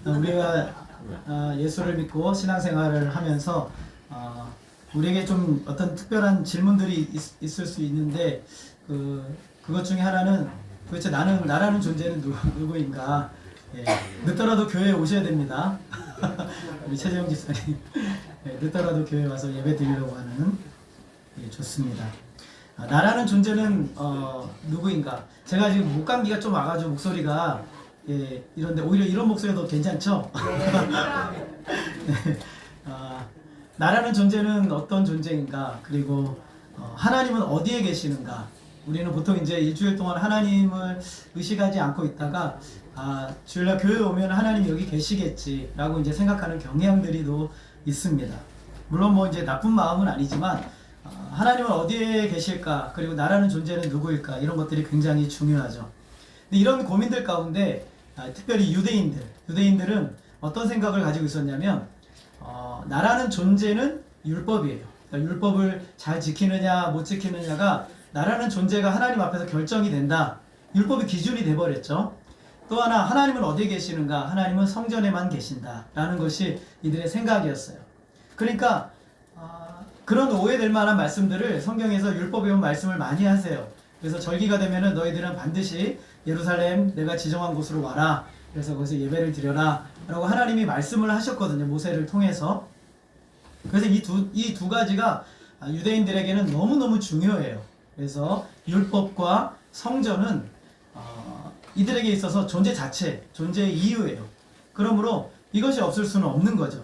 우리가 예수를 믿고 신앙생활을 하면서 우리에게 좀 어떤 특별한 질문들이 있을 수 있는데 그것 중에 하나는 도대체 나라는 존재는 누구인가? 예, 늦더라도 교회에 오셔야 됩니다. 우리 최재형 집사님 늦더라도 교회에 와서 예배 드리려고 하는 좋습니다. 나라는 존재는 누구인가? 제가 지금 목감기가 좀 와가지고 목소리가 이런데 오히려 이런 목소리가 더 괜찮죠? 네. 나라는 존재는 어떤 존재인가? 그리고 하나님은 어디에 계시는가? 우리는 보통 이제 일주일 동안 하나님을 의식하지 않고 있다가 주일날 교회에 오면 하나님이 여기 계시겠지라고 이제 생각하는 경향들이 또 있습니다. 물론 뭐 이제 나쁜 마음은 아니지만 하나님은 어디에 계실까? 그리고 나라는 존재는 누구일까? 이런 것들이 굉장히 중요하죠. 근데 이런 고민들 가운데 특별히 유대인들은 어떤 생각을 가지고 있었냐면 나라는 존재는 율법이에요. 그러니까 율법을 잘 지키느냐 못 지키느냐가 나라는 존재가 하나님 앞에서 결정이 된다. 율법이 기준이 돼버렸죠. 또 하나 하나님은 어디에 계시는가? 하나님은 성전에만 계신다 라는 것이 이들의 생각이었어요. 그러니까 그런 오해될 만한 말씀들을 성경에서 율법에 온 말씀을 많이 하세요. 그래서 절기가 되면은 너희들은 반드시 예루살렘 내가 지정한 곳으로 와라. 그래서 거기서 예배를 드려라 라고 하나님이 말씀을 하셨거든요. 모세를 통해서. 그래서 이 두 가지가 유대인들에게는 너무너무 중요해요. 그래서 율법과 성전은 이들에게 있어서 존재 자체, 존재의 이유예요. 그러므로 이것이 없을 수는 없는 거죠.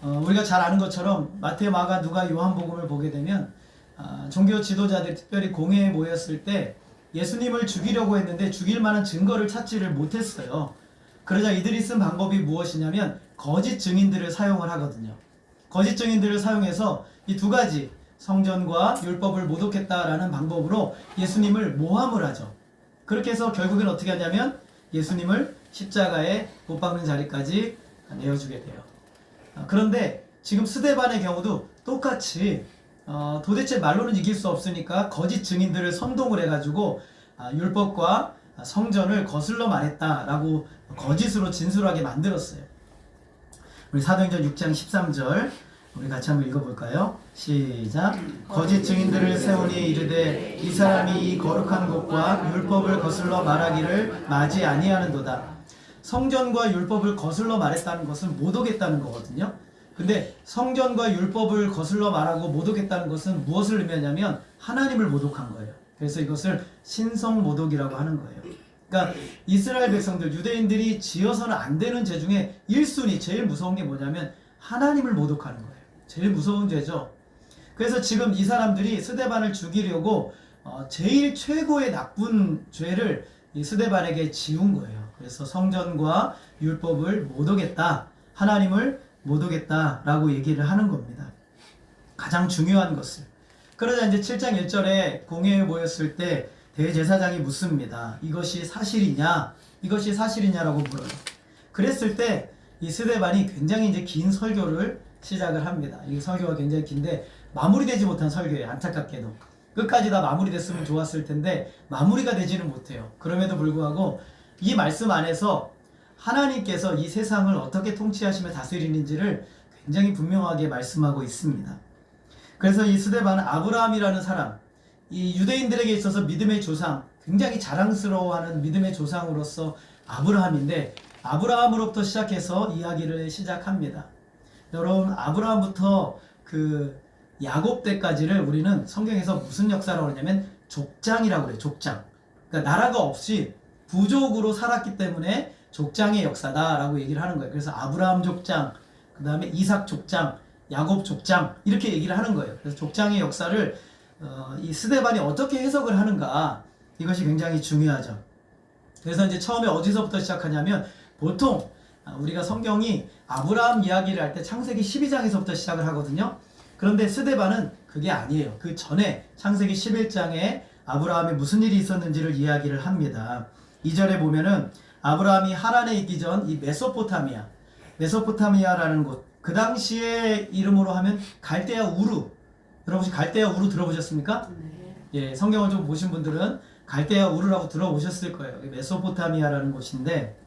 우리가 잘 아는 것처럼 마태, 마가, 누가, 요한복음을 보게 되면 종교 지도자들 특별히 공회에 모였을 때 예수님을 죽이려고 했는데 죽일 만한 증거를 찾지를 못했어요. 그러자 이들이 쓴 방법이 무엇이냐면 거짓 증인들을 사용을 하거든요. 거짓 증인들을 사용해서 이 두 가지 성전과 율법을 모독했다라는 방법으로 예수님을 모함을 하죠. 그렇게 해서 결국엔 어떻게 하냐면 예수님을 십자가에 못 박는 자리까지 내어주게 돼요. 그런데 지금 스데반의 경우도 똑같이 도대체 말로는 이길 수 없으니까 거짓 증인들을 선동을 해가지고 율법과 성전을 거슬러 말했다라고 거짓으로 진술하게 만들었어요. 우리 사도행전 6장 13절 우리 같이 한번 읽어볼까요? 시작. 거짓 증인들을 세우니 이르되 이 사람이 이 거룩한 곳과 율법을 거슬러 말하기를 마지 아니하는도다. 성전과 율법을 거슬러 말했다는 것은 모독했다는 거거든요. 근데 성전과 율법을 거슬러 말하고 모독했다는 것은 무엇을 의미하냐면 하나님을 모독한 거예요. 그래서 이것을 신성모독이라고 하는 거예요. 그러니까 이스라엘 백성들, 유대인들이 지어서는 안 되는 죄 중에 1순위 제일 무서운 게 뭐냐면 하나님을 모독하는 거예요. 제일 무서운 죄죠. 그래서 지금 이 사람들이 스데반을 죽이려고 제일 최고의 나쁜 죄를 이 스데반에게 지운 거예요. 그래서 성전과 율법을 모독했다. 하나님을 모독했다라고 얘기를 하는 겁니다. 가장 중요한 것을. 그러자 이제 7장 1절에 공회에 모였을 때 대제사장이 묻습니다. 이것이 사실이냐? 이것이 사실이냐라고 물어요. 그랬을 때 이 스데반이 굉장히 이제 긴 설교를 시작을 합니다. 이 설교가 굉장히 긴데 마무리되지 못한 설교예요. 안타깝게도. 끝까지 다 마무리됐으면 좋았을 텐데 마무리가 되지는 못해요. 그럼에도 불구하고 이 말씀 안에서 하나님께서 이 세상을 어떻게 통치하시며 다스리는지를 굉장히 분명하게 말씀하고 있습니다. 그래서 이 스데반은 아브라함이라는 사람, 이 유대인들에게 있어서 믿음의 조상, 굉장히 자랑스러워하는 믿음의 조상으로서 아브라함인데 아브라함으로부터 시작해서 이야기를 시작합니다. 여러분, 아브라함부터 그 야곱 때까지를 우리는 성경에서 무슨 역사라고 그러냐면 족장이라고 그래요. 족장. 그러니까 나라가 없이 부족으로 살았기 때문에 족장의 역사다라고 얘기를 하는 거예요. 그래서 아브라함 족장, 그 다음에 이삭 족장, 야곱 족장 이렇게 얘기를 하는 거예요. 그래서 족장의 역사를 이 스데반이 어떻게 해석을 하는가, 이것이 굉장히 중요하죠. 그래서 이제 처음에 어디서부터 시작하냐면 보통 우리가 성경이 아브라함 이야기를 할 때 창세기 12장에서부터 시작을 하거든요. 그런데 스데반은 그게 아니에요. 그 전에 창세기 11장에 아브라함이 무슨 일이 있었는지를 이야기를 합니다. 2절에 보면은 아브라함이 하란에 있기 전 이 메소포타미아라는 곳, 그 당시의 이름으로 하면 갈대아 우루. 여러분 혹시 갈대아 우루 들어보셨습니까? 예, 성경을 좀 보신 분들은 갈대아 우루라고 들어보셨을 거예요. 메소포타미아라는 곳인데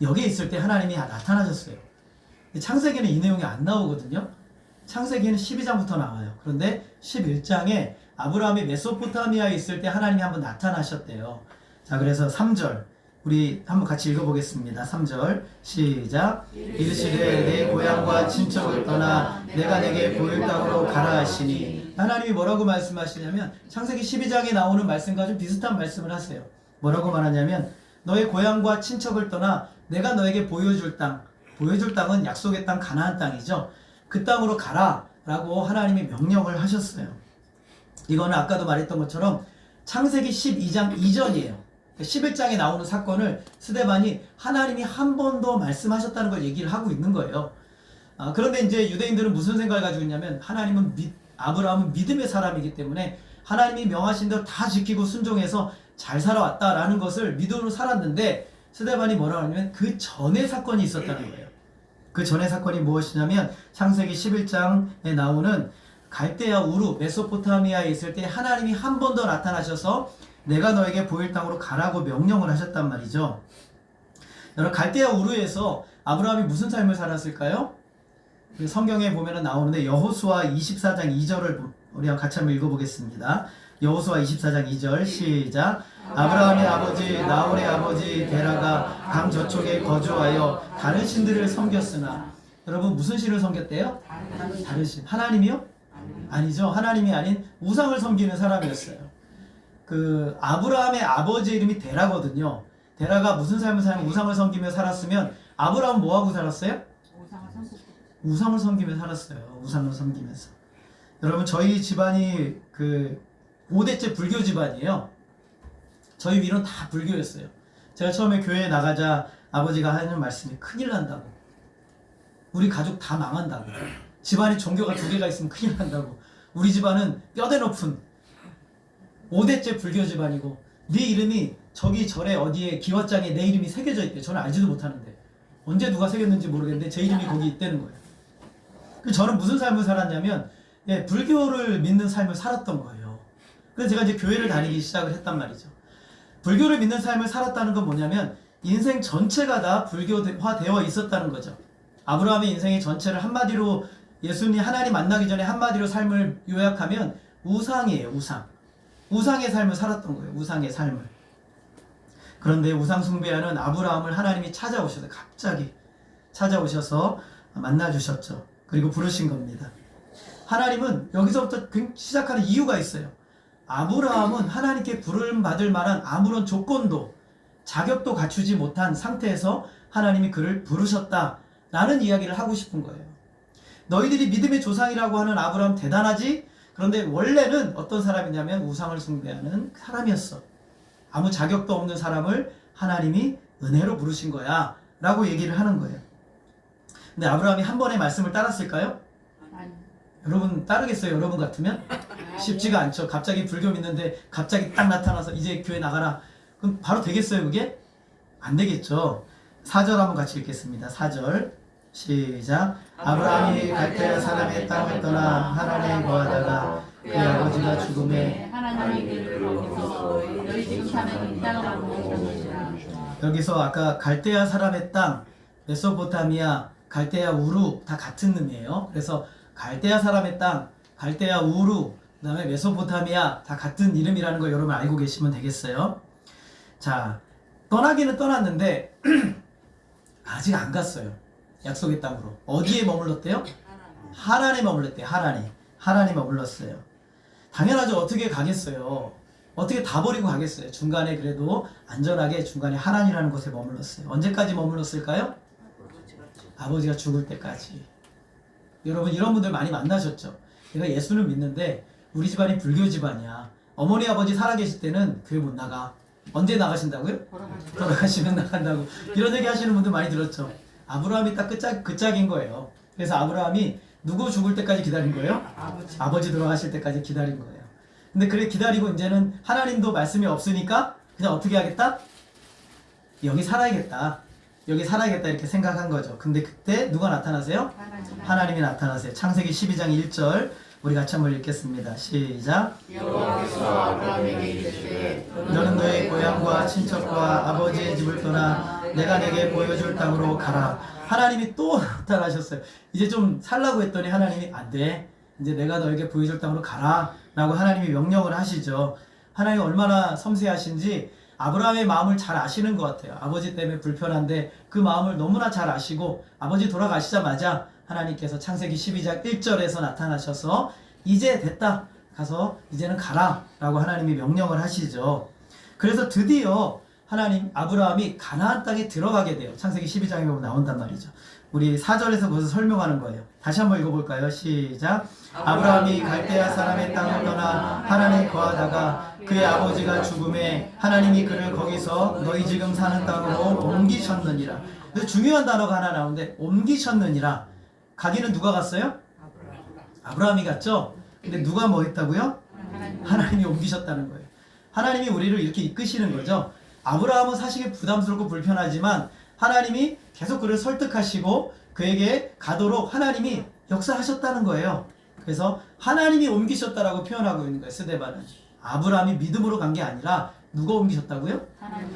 여기에 있을 때 하나님이 나타나셨어요. 창세기는 이 내용이 안 나오거든요. 창세기는 12장부터 나와요. 그런데 11장에 아브라함이 메소포타미아에 있을 때 하나님이 한번 나타나셨대요. 자, 그래서 3절 우리 한번 같이 읽어보겠습니다. 3절 시작. 이르시되 내 고향과 친척을 떠나 내가 내게 보일 땅으로 가라 하시니, 하나님이 뭐라고 말씀하시냐면 창세기 12장에 나오는 말씀과 좀 비슷한 말씀을 하세요. 뭐라고 말하냐면 너의 고향과 친척을 떠나 내가 너에게 보여줄 땅은 약속의 땅 가나안 땅이죠. 그 땅으로 가라 라고 하나님이 명령을 하셨어요. 이거는 아까도 말했던 것처럼 창세기 12장 이전이에요. 11장에 나오는 사건을 스데반이 하나님이 한 번 더 말씀하셨다는 걸 얘기를 하고 있는 거예요. 그런데 이제 유대인들은 무슨 생각을 가지고 있냐면 아브라함은 믿음의 사람이기 때문에 하나님이 명하신 대로 다 지키고 순종해서 잘 살아왔다라는 것을 믿음으로 살았는데, 스데반이 뭐라고 하냐면 그 전에 사건이 있었다는 거예요. 그 전에 사건이 무엇이냐면 창세기 11장에 나오는 갈대아 우루 메소포타미아에 있을 때 하나님이 한 번 더 나타나셔서 내가 너에게 보일 땅으로 가라고 명령을 하셨단 말이죠. 여러분, 갈대아 우루에서 아브라함이 무슨 삶을 살았을까요? 성경에 보면 나오는데 여호수아 24장 2절을 우리가 같이 한번 읽어보겠습니다. 여호수아 24장 2절 시작. 아브라함의 아버지 나홀의 아버지 데라가 강 저쪽에 거주하여 다른 신들을 섬겼으나, 여러분 무슨 신을 섬겼대요? 다른 신. 하나님이요? 아니죠. 하나님이 아닌 우상을 섬기는 사람이었어요. 그 아브라함의 아버지 이름이 데라거든요. 데라가 무슨 삶을 살면 우상을 섬기며 살았으면 아브라함은 뭐하고 살았어요? 우상을 섬기며 살았어요. 우상을 섬기면서. 여러분, 저희 집안이 그 5대째 불교 집안이에요. 저희 위로는 다 불교였어요. 제가 처음에 교회에 나가자 아버지가 하는 말씀이 큰일 난다고. 우리 가족 다 망한다고. 집안에 종교가 2개가 있으면 큰일 난다고. 우리 집안은 뼈대 높은 5대째 불교 집안이고 네 이름이 저기 절에 어디에 기와장에 내 이름이 새겨져 있대. 저는 알지도 못하는데 언제 누가 새겼는지 모르겠는데 제 이름이 거기 있다는 거예요. 저는 무슨 삶을 살았냐면 불교를 믿는 삶을 살았던 거예요. 그래서 제가 이제 교회를 다니기 시작을 했단 말이죠. 불교를 믿는 삶을 살았다는 건 뭐냐면 인생 전체가 다 불교화되어 있었다는 거죠. 아브라함의 인생의 전체를 한마디로 예수님 하나님 만나기 전에 한마디로 삶을 요약하면 우상이에요. 우상의 삶을 살았던 거예요. 우상의 삶을. 그런데 우상 숭배하는 아브라함을 하나님이 찾아오셔서 갑자기 찾아오셔서 만나주셨죠. 그리고 부르신 겁니다. 하나님은 여기서부터 시작하는 이유가 있어요. 아브라함은 하나님께 부름받을 만한 아무런 조건도 자격도 갖추지 못한 상태에서 하나님이 그를 부르셨다라는 이야기를 하고 싶은 거예요. 너희들이 믿음의 조상이라고 하는 아브라함 대단하지? 그런데 원래는 어떤 사람이냐면 우상을 숭배하는 사람이었어. 아무 자격도 없는 사람을 하나님이 은혜로 부르신 거야 라고 얘기를 하는 거예요. 근데 아브라함이 한 번의 말씀을 따랐을까요? 아니. 여러분 따르겠어요? 여러분 같으면? 쉽지가 않죠. 갑자기 불교 믿는데 갑자기 딱 나타나서 이제 교회 나가라. 그럼 바로 되겠어요 그게? 안 되겠죠. 4절 한번 같이 읽겠습니다. 4절 시작. 아브라함이 갈대아 사람의 땅을 떠나 하나님에 거하다가 그의 아버지가 죽음에 하나님이 그를 거기서 너희 지금 사는 이 땅을 보내셨느니라. 여기서 아까 갈대아 사람의 땅, 메소포타미아, 갈대아 우루 다 같은 의미예요. 그래서 갈대아 사람의 땅, 갈대아 우루, 그 다음에 메소포타미아 다 같은 이름이라는 걸 여러분 알고 계시면 되겠어요. 자, 떠나기는 떠났는데 아직 안 갔어요. 약속의 땅으로. 어디에 머물렀대요? 하란에 머물렀대요. 하란에 머물렀어요. 당연하죠. 어떻게 가겠어요. 어떻게 다 버리고 가겠어요. 중간에 그래도 안전하게 중간에 하란이라는 곳에 머물렀어요. 언제까지 머물렀을까요? 아버지가 죽을 때까지. 여러분 이런 분들 많이 만나셨죠. 내가 예수는 믿는데 우리 집안이 불교 집안이야. 어머니 아버지 살아계실 때는 교회 못 나가. 언제 나가신다고요? 돌아가시면 나간다고. 이런 얘기 하시는 분들 많이 들었죠. 아브라함이 딱 그 짝인 거예요. 그래서 아브라함이 누구 죽을 때까지 기다린 거예요? 아버지 돌아가실 때까지 기다린 거예요. 근데 그래 기다리고 이제는 하나님도 말씀이 없으니까 그냥 어떻게 하겠다? 여기 살아야겠다 이렇게 생각한 거죠. 근데 그때 누가 나타나세요? 하나님이 나타나세요. 창세기 12장 1절 우리 같이 한번 읽겠습니다. 시작. 여호와께서 아브라함에게 이르시되 너는 너의 고향과 친척과 아버지의 집을 떠나 내가 내게 보여줄 땅으로 가라. 하나님이 또 나타나셨어요. 이제 좀 살라고 했더니 하나님이 안 돼. 이제 내가 너에게 보여줄 땅으로 가라 라고 하나님이 명령을 하시죠. 하나님 얼마나 섬세하신지 아브라함의 마음을 잘 아시는 것 같아요. 아버지 때문에 불편한데 그 마음을 너무나 잘 아시고 아버지 돌아가시자마자 하나님께서 창세기 12장 1절에서 나타나셔서 이제 됐다. 가서 이제는 가라 라고 하나님이 명령을 하시죠. 그래서 드디어 하나님 아브라함이 가나안 땅에 들어가게 돼요. 창세기 12장에 보면 나온단 말이죠. 우리 4절에서 그것을 설명하는 거예요. 다시 한번 읽어볼까요? 시작. 아브라함이 갈대아 사람의 땅을 떠나 하나님에 거하다가 그의 아버지가 죽음에 하나님이 그를 거기서 너희 지금 사는 땅으로 옮기셨느니라. 그래서 중요한 단어가 하나 나오는데 옮기셨느니라. 가기는 누가 갔어요? 아브라함이 갔죠? 근데 누가 뭐 했다고요? 하나님이 옮기셨다는 거예요. 하나님이 우리를 이렇게 이끄시는 거죠. 아브라함은 사실 부담스럽고 불편하지만 하나님이 계속 그를 설득하시고 그에게 가도록 하나님이 역사하셨다는 거예요. 그래서 하나님이 옮기셨다라고 표현하고 있는 거예요. 스데반은. 아브라함이 믿음으로 간 게 아니라 누가 옮기셨다고요?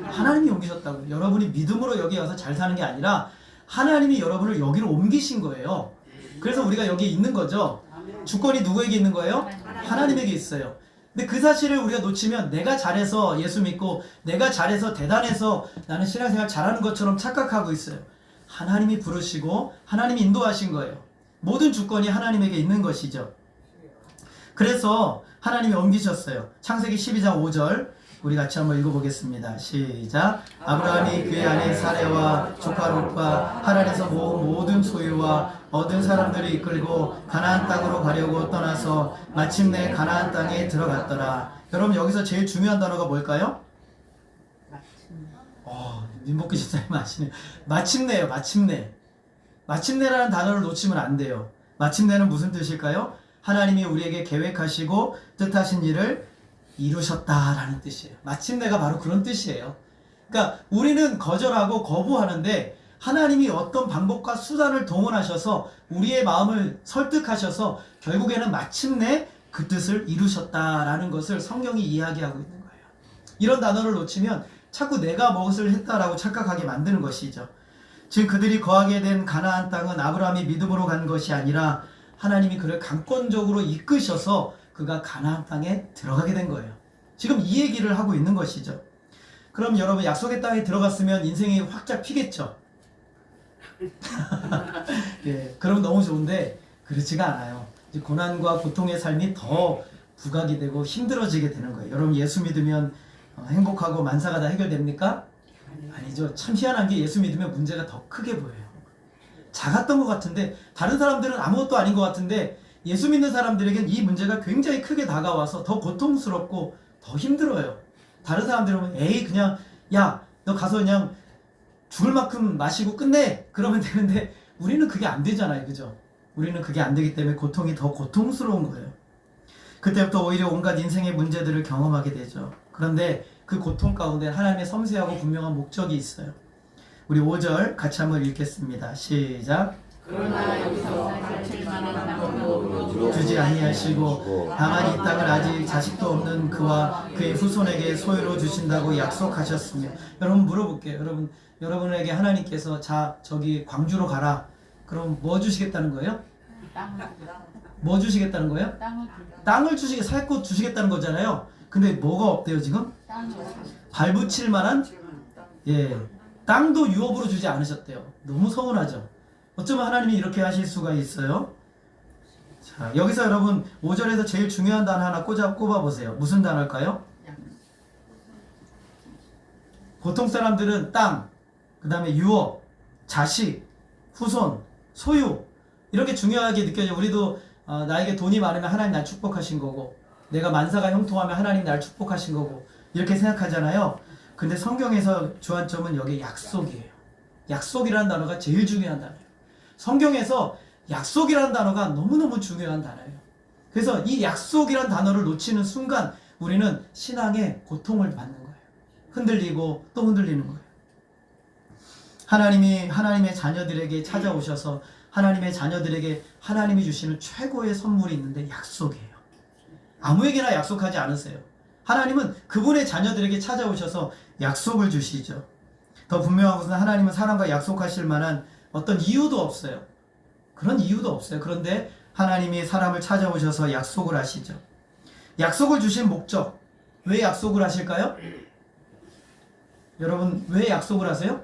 하나님이 옮기셨다고요. 여러분이 믿음으로 여기 와서 잘 사는 게 아니라 하나님이 여러분을 여기로 옮기신 거예요. 그래서 우리가 여기에 있는 거죠. 주권이 누구에게 있는 거예요? 하나님에게 있어요. 근데 그 사실을 우리가 놓치면 내가 잘해서 예수 믿고 내가 잘해서 대단해서 나는 신앙생활 잘하는 것처럼 착각하고 있어요. 하나님이 부르시고 하나님이 인도하신 거예요. 모든 주권이 하나님에게 있는 것이죠. 그래서 하나님이 옮기셨어요. 창세기 12장 5절 우리 같이 한번 읽어보겠습니다. 시작. 아브라함이 그의 아내 사레와 조카 롯과 하란에서 모은 모든 소유와 얻은 사람들을 이끌고 가나안 땅으로 가려고 떠나서 마침내 가나안 땅에 들어갔더라. 여러분 여기서 제일 중요한 단어가 뭘까요? 민복기 집사님 아시네요. 마침내예요. 마침내. 마침내라는 단어를 놓치면 안 돼요. 마침내는 무슨 뜻일까요? 하나님이 우리에게 계획하시고 뜻하신 일을 이루셨다라는 뜻이에요. 마침내가 바로 그런 뜻이에요. 그러니까 우리는 거절하고 거부하는데 하나님이 어떤 방법과 수단을 동원하셔서 우리의 마음을 설득하셔서 결국에는 마침내 그 뜻을 이루셨다라는 것을 성경이 이야기하고 있는 거예요. 이런 단어를 놓치면 자꾸 내가 무엇을 했다라고 착각하게 만드는 것이죠. 즉 그들이 거하게 된 가나안 땅은 아브라함이 믿음으로 간 것이 아니라 하나님이 그를 강권적으로 이끄셔서 그가 가나안 땅에 들어가게 된 거예요. 지금 이 얘기를 하고 있는 것이죠. 그럼 여러분 약속의 땅에 들어갔으면 인생이 확짝 피겠죠. 예, 그럼 너무 좋은데 그렇지가 않아요. 이제 고난과 고통의 삶이 더 부각이 되고 힘들어지게 되는 거예요. 여러분 예수 믿으면 행복하고 만사가 다 해결됩니까? 아니죠. 참 희한한 게 예수 믿으면 문제가 더 크게 보여요. 작았던 것 같은데 다른 사람들은 아무것도 아닌 것 같은데 예수 믿는 사람들에겐 이 문제가 굉장히 크게 다가와서 더 고통스럽고 더 힘들어요. 다른 사람들은 에이 그냥 야 너 가서 그냥 죽을 만큼 마시고 끝내 그러면 되는데 우리는 그게 안 되잖아요. 그죠? 우리는 그게 안 되기 때문에 고통이 더 고통스러운 거예요. 그때부터 오히려 온갖 인생의 문제들을 경험하게 되죠. 그런데 그 고통 가운데 하나님의 섬세하고 분명한 목적이 있어요. 우리 5절 같이 한번 읽겠습니다. 시작. 그러나 여기서 가칠 만한 땅도 주지 아니하시고 다만 이 땅을 아직 자식도 없는 그와 그의 후손에게 소유로 주신다고 약속하셨으며. 여러분 물어볼게요. 여러분에게 하나님께서 자 저기 광주로 가라. 그럼 뭐 주시겠다는 거예요? 뭐 주시겠다는 거예요? 땅을 주시게 살 곳 주시겠다는 거잖아요. 근데 뭐가 없대요 지금? 발붙일 만한 땅도 유업으로 주지 않으셨대요. 너무 서운하죠. 어쩌면 하나님이 이렇게 하실 수가 있어요? 자, 여기서 여러분 5절에서 제일 중요한 단어 하나 꼽아보세요. 무슨 단어일까요? 보통 사람들은 땅, 그 다음에 유업, 자식, 후손, 소유 이렇게 중요하게 느껴져요. 우리도 나에게 돈이 많으면 하나님 날 축복하신 거고 내가 만사가 형통하면 하나님 날 축복하신 거고 이렇게 생각하잖아요. 근데 성경에서 주안점은 여기 약속이에요. 약속이라는 단어가 제일 중요한 단어예요. 성경에서 약속이라는 단어가 너무너무 중요한 단어예요. 그래서 이 약속이라는 단어를 놓치는 순간 우리는 신앙의 고통을 받는 거예요. 흔들리고 또 흔들리는 거예요. 하나님이 하나님의 자녀들에게 찾아오셔서 하나님의 자녀들에게 하나님이 주시는 최고의 선물이 있는데 약속이에요. 아무에게나 약속하지 않으세요. 하나님은 그분의 자녀들에게 찾아오셔서 약속을 주시죠. 더 분명한 것은 하나님은 사람과 약속하실 만한 어떤 이유도 없어요. 그런 이유도 없어요. 그런데 하나님이 사람을 찾아오셔서 약속을 하시죠. 약속을 주신 목적, 왜 약속을 하실까요? 여러분, 왜 약속을 하세요?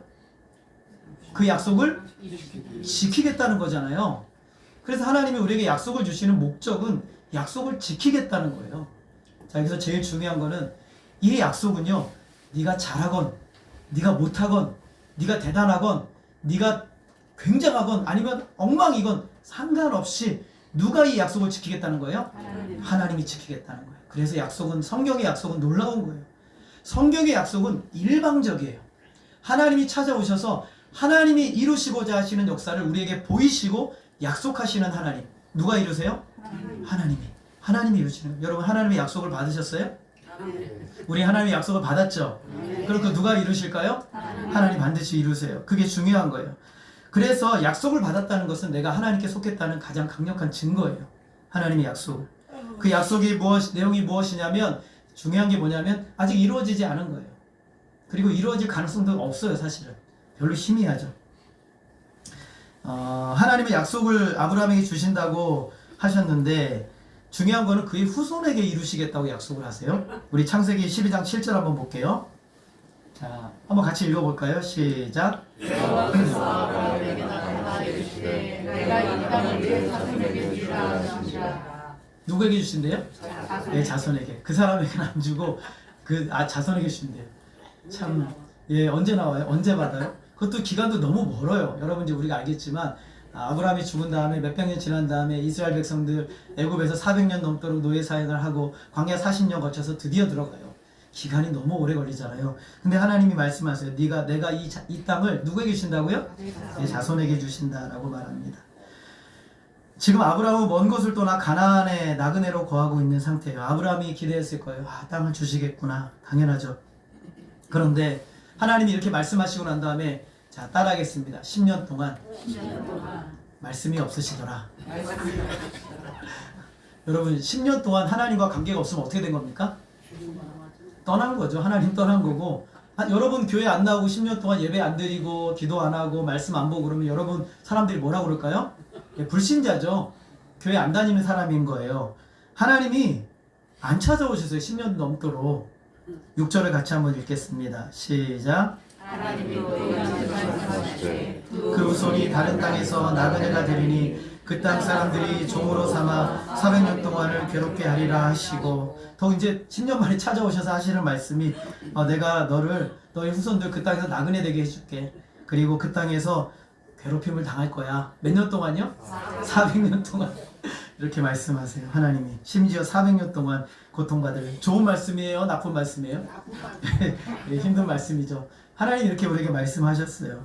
그 약속을 지키겠다는 거잖아요. 그래서 하나님이 우리에게 약속을 주시는 목적은 약속을 지키겠다는 거예요. 자, 여기서 제일 중요한 거는 이 약속은요, 네가 잘하건 네가 못하건 네가 대단하건 네가 굉장하건 아니면 엉망이건 상관없이 누가 이 약속을 지키겠다는 거예요? 하나님이 지키겠다는 거예요. 그래서 약속은, 성경의 약속은 놀라운 거예요. 성경의 약속은 일방적이에요. 하나님이 찾아오셔서 하나님이 이루시고자 하시는 역사를 우리에게 보이시고 약속하시는 하나님. 누가 이루세요? 하나님이 이루시는 거예요. 여러분, 하나님의 약속을 받으셨어요? 우리 하나님의 약속을 받았죠? 그럼 그 누가 이루실까요? 하나님 반드시 이루세요. 그게 중요한 거예요. 그래서 약속을 받았다는 것은 내가 하나님께 속했다는 가장 강력한 증거예요. 하나님의 약속. 그 약속이 내용이 무엇이냐면, 중요한 게 뭐냐면 아직 이루어지지 않은 거예요. 그리고 이루어질 가능성도 없어요. 사실은 별로 희미하죠. 하나님의 약속을 아브라함에게 주신다고 하셨는데 중요한 거는 그의 후손에게 이루시겠다고 약속을 하세요. 우리 창세기 12장 7절 한번 볼게요. 자, 한번 같이 읽어볼까요? 시작. 여호와께서 아브라함에게 나타나 이르시되 내가 이 땅을 네 자손에게 주리라 하시니라. 누구에게 주신대요? 네, 자손에게. 그 사람에게는 안 주고 자손에게 주신대요. 참, 예, 언제 나와요? 언제 받아요? 그것도 기간도 너무 멀어요. 여러분 이제 우리가 알겠지만 아브라함이 죽은 다음에 몇백 년 지난 다음에 이스라엘 백성들 애굽에서 400년 넘도록 노예 사역을 하고 광야 40년 거쳐서 드디어 들어가요. 기간이 너무 오래 걸리잖아요. 근데 하나님이 말씀하세요. 내가 이 땅을 누구에게 주신다고요? 내 자손에게 주신다라고 말합니다. 지금 아브라함은 먼 곳을 떠나 가나안의 나그네로 거하고 있는 상태예요. 아브라함이 기대했을 거예요. 땅을 주시겠구나. 당연하죠. 그런데 하나님이 이렇게 말씀하시고 난 다음에 자, 따라하겠습니다. 10년 동안 말씀이 없으시더라. 여러분, 10년 동안 하나님과 관계가 없으면 어떻게 된 겁니까? 떠난 거죠. 하나님 떠난 거고. 여러분 교회 안 나오고 10년 동안 예배 안 드리고 기도 안 하고 말씀 안 보고 그러면 여러분 사람들이 뭐라고 그럴까요? 불신자죠. 교회 안 다니는 사람인 거예요. 하나님이 안 찾아오셨어요. 10년 넘도록. 6절을 같이 한번 읽겠습니다. 시작. 그 후손이 다른 땅에서 나그네가 되리니 그 땅 사람들이 종으로 삼아 400년 동안을 괴롭게 하리라 하시고, 더 이제 10년 만에 찾아오셔서 하시는 말씀이 내가 너의 후손들 그 땅에서 나그네 되게 해줄게. 그리고 그 땅에서 괴롭힘을 당할 거야. 몇 년 동안요? 400년 동안. 이렇게 말씀하세요. 하나님이 심지어 400년 동안 고통받을. 좋은 말씀이에요? 나쁜 말씀이에요? 네, 힘든 말씀이죠. 하나님 이렇게 우리에게 말씀하셨어요.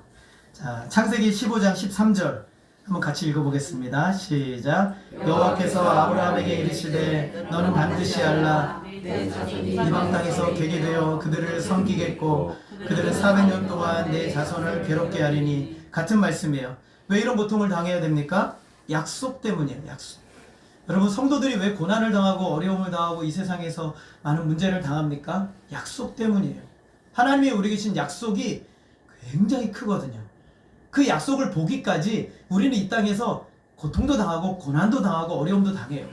자, 창세기 15장 13절 한번 같이 읽어보겠습니다. 시작. 여호와께서 아브라함에게 이르시되 너는 반드시 알라. 이방 땅에서 객이 되어 그들을 섬기겠고 그들은 400년 동안 내 자손을 괴롭게 하리니. 같은 말씀이에요. 왜 이런 고통을 당해야 됩니까? 약속 때문이에요. 약속. 여러분, 성도들이 왜 고난을 당하고 어려움을 당하고 이 세상에서 많은 문제를 당합니까? 약속 때문이에요. 하나님이 우리에게 주신 약속이 굉장히 크거든요. 그 약속을 보기까지 우리는 이 땅에서 고통도 당하고 고난도 당하고 어려움도 당해요.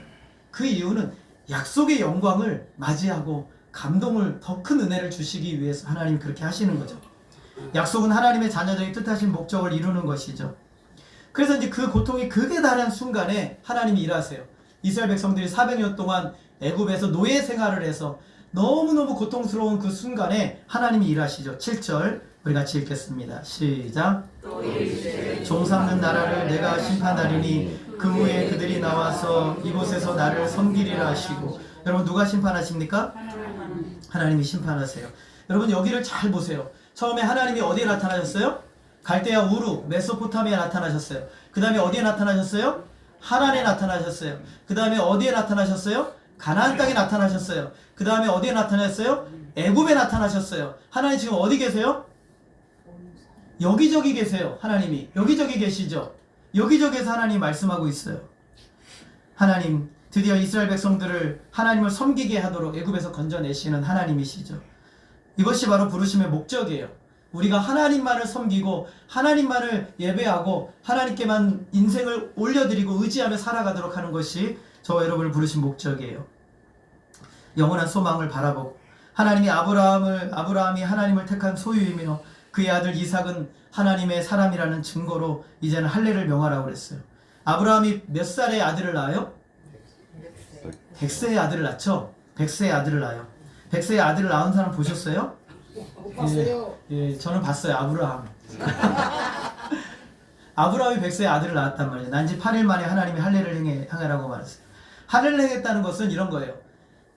그 이유는 약속의 영광을 맞이하고 감동을, 더 큰 은혜를 주시기 위해서 하나님이 그렇게 하시는 거죠. 약속은 하나님의 자녀들이 뜻하신 목적을 이루는 것이죠. 그래서 이제 그 고통이 극에 달한 순간에 하나님이 일하세요. 이스라엘 백성들이 400년 동안 애굽에서 노예 생활을 해서 너무너무 고통스러운 그 순간에 하나님이 일하시죠. 7절 우리 같이 읽겠습니다. 시작. 종 삼는 나라를 내가 심판하리니 그 후에 그들이 나와서 이곳에서 나를 섬기리라 하시고. 여러분, 누가 심판하십니까? 하나님이 심판하세요. 여러분, 여기를 잘 보세요. 처음에 하나님이 어디에 나타나셨어요? 갈대아 우루 메소포타미아에 나타나셨어요. 그 다음에 어디에 나타나셨어요? 하란에 나타나셨어요. 그 다음에 어디에 나타나셨어요? 가나안 땅에 나타나셨어요. 그 다음에 어디에 나타나셨어요? 애굽에 나타나셨어요. 하나님 지금 어디 계세요? 여기저기 계세요. 하나님이 여기저기 계시죠. 여기저기에서 하나님이 말씀하고 있어요. 하나님 드디어 이스라엘 백성들을 하나님을 섬기게 하도록 애굽에서 건져내시는 하나님이시죠. 이것이 바로 부르심의 목적이에요. 우리가 하나님만을 섬기고 하나님만을 예배하고 하나님께만 인생을 올려드리고 의지하며 살아가도록 하는 것이 저와 여러분을 부르신 목적이에요. 영원한 소망을 바라보고 하나님이 아브라함이 하나님을 택한 소유이며 그의 아들 이삭은 하나님의 사람이라는 증거로 이제는 할례를 명하라고 그랬어요. 아브라함이 몇 살의 아들을 낳아요? 100세의 아들을 낳죠. 100세의 아들을 낳아요. 100세의 아들을 낳은 사람 보셨어요? 봤어요. 예, 저는 봤어요. 아브라함. 아브라함이 100세의 아들을 낳았단 말이에요. 난지 8일 만에 하나님이 할례를 행하라고 말했어요. 할례를 행했다는 것은 이런 거예요.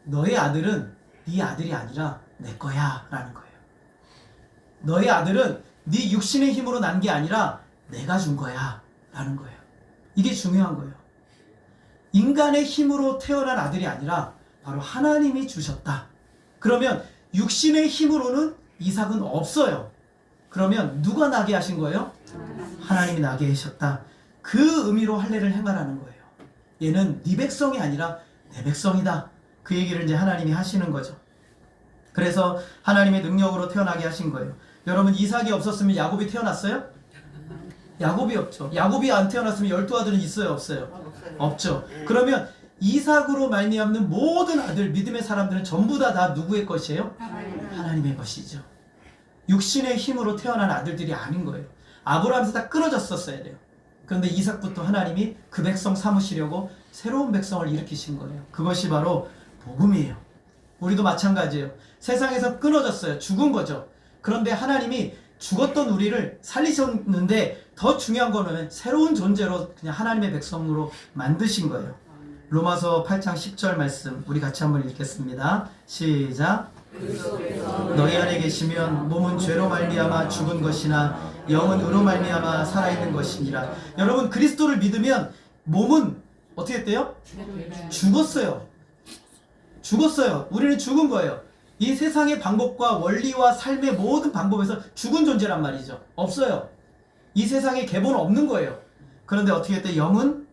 너의 아들은 네 아들이 아니라 내 거야 라는 거예요. 너의 아들은 네 육신의 힘으로 난 게 아니라 내가 준 거야 라는 거예요. 이게 중요한 거예요. 인간의 힘으로 태어난 아들이 아니라 바로 하나님이 주셨다. 그러면 육신의 힘으로는 이삭은 없어요. 그러면 누가 나게 하신 거예요? 하나님이 나게 하셨다. 그 의미로 할례를 행하라는 거예요. 얘는 네 백성이 아니라 내 백성이다. 그 얘기를 이제 하나님이 하시는 거죠. 그래서 하나님의 능력으로 태어나게 하신 거예요. 여러분 이삭이 없었으면 야곱이 태어났어요? 야곱이 없죠. 야곱이 안 태어났으면 12아들은 있어요? 없어요? 없죠. 그러면 이삭으로 말미암는 모든 아들, 믿음의 사람들은 전부 다 누구의 것이에요? 하나님의 것이죠. 육신의 힘으로 태어난 아들들이 아닌 거예요. 아브라함에서 다 끊어졌었어야 돼요. 그런데 이삭부터 하나님이 그 백성 삼으시려고 새로운 백성을 일으키신 거예요. 그것이 바로 복음이에요. 우리도 마찬가지예요. 세상에서 끊어졌어요. 죽은 거죠. 그런데 하나님이 죽었던 우리를 살리셨는데 더 중요한 거는 새로운 존재로 그냥 하나님의 백성으로 만드신 거예요. 로마서 8장 10절 말씀 우리 같이 한번 읽겠습니다. 시작. 너희 안에 계시면 몸은 죄로 말미암아 죽은 것이나 영은 의로 말미암아 살아있는 것이니라. 여러분 그리스도를 믿으면 몸은 어떻게 했대요? 죽었어요. 죽었어요. 우리는 죽은 거예요. 이 세상의 방법과 원리와 삶의 모든 방법에서 죽은 존재란 말이죠. 없어요. 이 세상에 계보는 없는 거예요. 그런데 어떻게 했대? 영은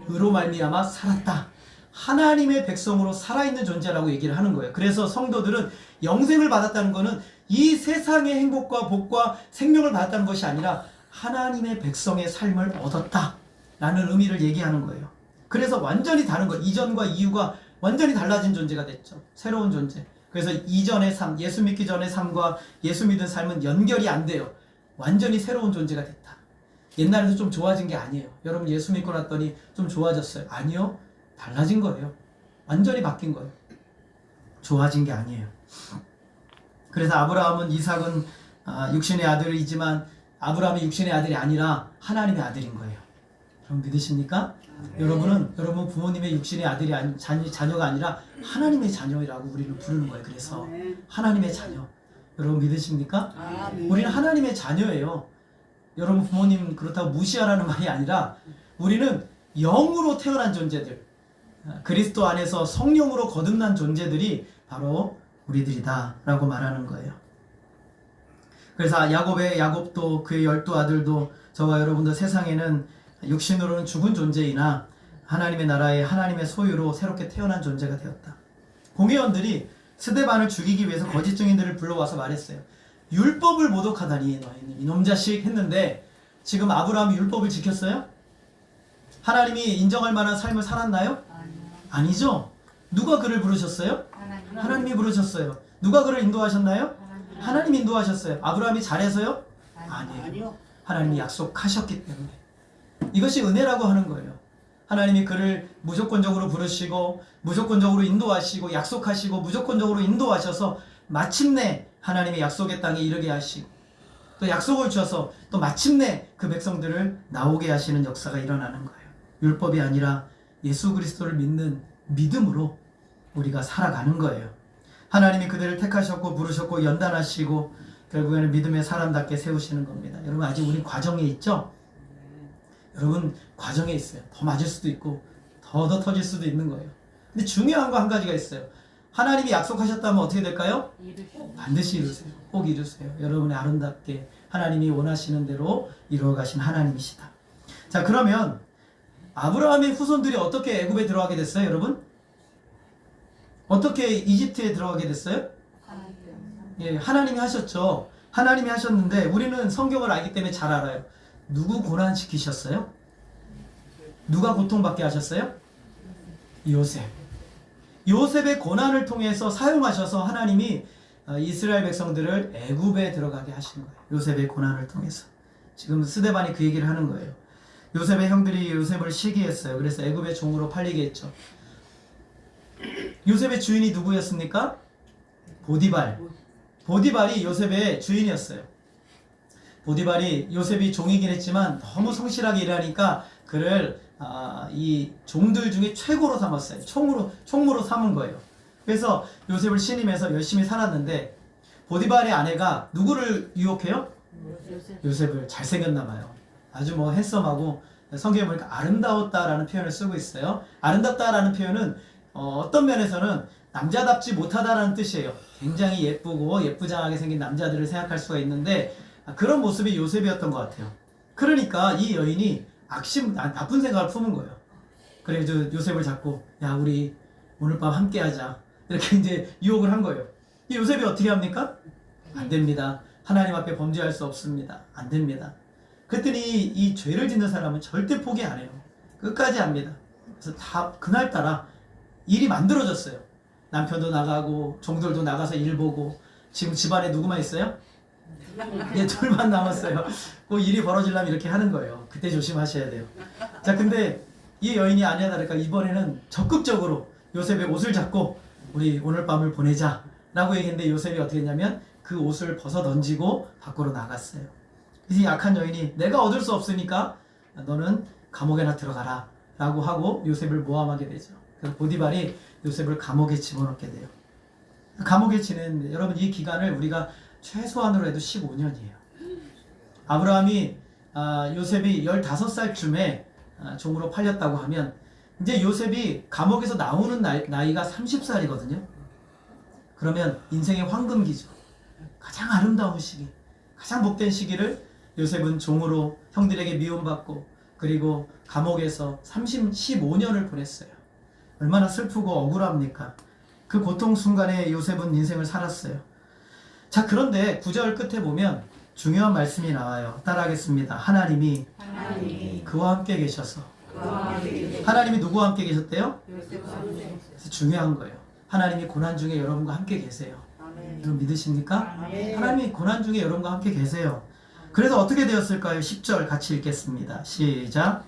의로 말미암아 살았다. 하나님의 백성으로 살아있는 존재라고 얘기를 하는 거예요. 그래서 성도들은 영생을 받았다는 것은 이 세상의 행복과 복과 생명을 받았다는 것이 아니라 하나님의 백성의 삶을 얻었다 라는 의미를 얘기하는 거예요. 그래서 완전히 다른 거예요. 이전과 이후가 완전히 달라진 존재가 됐죠. 새로운 존재. 그래서 이전의 삶, 예수 믿기 전의 삶과 예수 믿은 삶은 연결이 안 돼요. 완전히 새로운 존재가 됐다. 옛날에도 좀 좋아진 게 아니에요. 여러분 예수 믿고 났더니 좀 좋아졌어요? 아니요. 달라진 거예요. 완전히 바뀐 거예요. 좋아진 게 아니에요. 그래서 아브라함은 이삭은 육신의 아들이지만 아브라함이 육신의 아들이 아니라 하나님의 아들인 거예요. 여러분 믿으십니까? 여러분 부모님의 육신의 아들이 자녀가 아니라 하나님의 자녀라고 우리를 부르는 거예요. 그래서 하나님의 자녀. 여러분 믿으십니까? 우리는 하나님의 자녀예요. 여러분 부모님 그렇다고 무시하라는 말이 아니라 우리는 영으로 태어난 존재들, 그리스도 안에서 성령으로 거듭난 존재들이 바로 우리들이다 라고 말하는 거예요. 그래서 야곱도 그의 12아들도 저와 여러분도 세상에는 육신으로는 죽은 존재이나 하나님의 나라에 하나님의 소유로 새롭게 태어난 존재가 되었다. 공회원들이 스데반을 죽이기 위해서 거짓 증인들을 불러와서 말했어요. 율법을 모독하다니 너희는 이놈 자식 했는데 지금 아브라함이 율법을 지켰어요? 하나님이 인정할 만한 삶을 살았나요? 아니죠. 누가 그를 부르셨어요? 하나님이 부르셨어요. 누가 그를 인도하셨나요? 하나님이 인도하셨어요. 아브라함이 잘해서요? 아니에요. 하나님이 약속하셨기 때문에. 이것이 은혜라고 하는 거예요. 하나님이 그를 무조건적으로 부르시고 무조건적으로 인도하시고 약속하시고 무조건적으로 인도하셔서 마침내 하나님의 약속의 땅에 이르게 하시고 또 약속을 주셔서 또 마침내 그 백성들을 나오게 하시는 역사가 일어나는 거예요. 율법이 아니라 예수 그리스도를 믿는 믿음으로 우리가 살아가는 거예요. 하나님이 그들을 택하셨고 부르셨고 연단하시고 결국에는 믿음의 사람답게 세우시는 겁니다. 여러분 아직 우리 과정에 있죠? 여러분 과정에 있어요. 더 맞을 수도 있고 더 터질 수도 있는 거예요. 근데 중요한 거 한 가지가 있어요. 하나님이 약속하셨다면 어떻게 될까요? 반드시 이루세요. 꼭 이루세요. 여러분의 아름답게 하나님이 원하시는 대로 이루어가신 하나님이시다. 자, 그러면 아브라함의 후손들이 어떻게 애굽에 들어가게 됐어요, 여러분? 어떻게 이집트에 들어가게 됐어요? 예, 하나님이 하셨죠. 하나님이 하셨는데 우리는 성경을 알기 때문에 잘 알아요. 누구 고난시키셨어요? 누가 고통받게 하셨어요? 요셉. 요셉의 고난을 통해서 사용하셔서 하나님이 이스라엘 백성들을 애굽에 들어가게 하신 거예요. 요셉의 고난을 통해서. 지금 스데반이 그 얘기를 하는 거예요. 요셉의 형들이 요셉을 시기했어요. 그래서 애굽의 종으로 팔리게 했죠. 요셉의 주인이 누구였습니까? 보디발. 보디발이 요셉의 주인이었어요. 보디발이 요셉이 종이긴 했지만 너무 성실하게 일하니까 그를 이 종들 중에 최고로 삼았어요. 총무로 삼은 거예요. 그래서 요셉을 신임해서 열심히 살았는데 보디발의 아내가 누구를 유혹해요? 요셉을. 잘생겼나 봐요. 아주 뭐 핸섬하고 성경에 보니까 아름다웠다라는 표현을 쓰고 있어요. 아름답다라는 표현은 어떤 면에서는 남자답지 못하다라는 뜻이에요. 굉장히 예쁘고 예쁘장하게 생긴 남자들을 생각할 수가 있는데 그런 모습이 요셉이었던 것 같아요. 그러니까 이 여인이 나쁜 생각을 품은 거예요. 그래서 요셉을 잡고 야, 우리 오늘 밤 함께 하자, 이렇게 이제 유혹을 한 거예요. 이 요셉이 어떻게 합니까? 안 됩니다. 하나님 앞에 범죄할 수 없습니다. 안 됩니다. 그랬더니 이 죄를 짓는 사람은 절대 포기 안 해요. 끝까지 합니다. 그래서 다 그날따라 일이 만들어졌어요. 남편도 나가고 종들도 나가서 일 보고. 지금 집안에 누구만 있어요? 예, 둘만 남았어요. 그 일이 벌어지려면 이렇게 하는 거예요. 그때 조심하셔야 돼요. 자, 근데 이 여인이 아니야 다를까 이번에는 적극적으로 요셉의 옷을 잡고 우리 오늘 밤을 보내자 라고 얘기했는데 요셉이 어떻게 했냐면 그 옷을 벗어 던지고 밖으로 나갔어요. 그래서 이 약한 여인이 내가 얻을 수 없으니까 너는 감옥에나 들어가라 라고 하고 요셉을 모함하게 되죠. 그래서 보디발이 요셉을 감옥에 집어넣게 돼요. 감옥에 지냈는데 여러분, 이 기간을 우리가 최소한으로 해도 15년이에요. 아브라함이 요셉이 15살쯤에 종으로 팔렸다고 하면 이제 요셉이 감옥에서 나오는 나이가 30살이거든요. 그러면 인생의 황금기죠. 가장 아름다운 시기, 가장 복된 시기를 요셉은 종으로 형들에게 미움받고 그리고 감옥에서 15년을 보냈어요. 얼마나 슬프고 억울합니까? 그 고통 순간에 요셉은 인생을 살았어요. 자, 그런데 9절 끝에 보면 중요한 말씀이 나와요. 따라하겠습니다. 하나님이 그와 함께 계셔서. 하나님이 누구와 함께 계셨대요? 그래서 중요한 거예요. 하나님이 고난 중에 여러분과 함께 계세요. 여러분 믿으십니까? 하나님이 고난 중에 여러분과 함께 계세요. 그래서 어떻게 되었을까요? 10절 같이 읽겠습니다. 시작.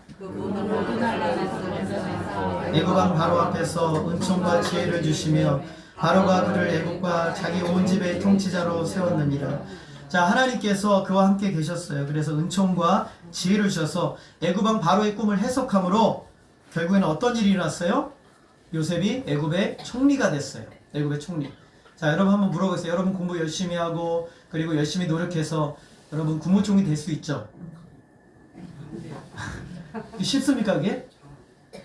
애굽왕 바로 앞에서 은총과 지혜를 주시며 바로가 그를 애굽과 자기 온 집의 통치자로 세웠느니라. 자, 하나님께서 그와 함께 계셨어요. 그래서 은총과 지혜를 주셔서 애굽왕 바로의 꿈을 해석함으로 결국에는 어떤 일이 일어났어요? 요셉이 애굽의 총리가 됐어요. 애굽의 총리. 자, 여러분 한번 물어보세요. 여러분 공부 열심히 하고 그리고 열심히 노력해서 여러분 국무총리 될 수 있죠? 쉽습니까 그게?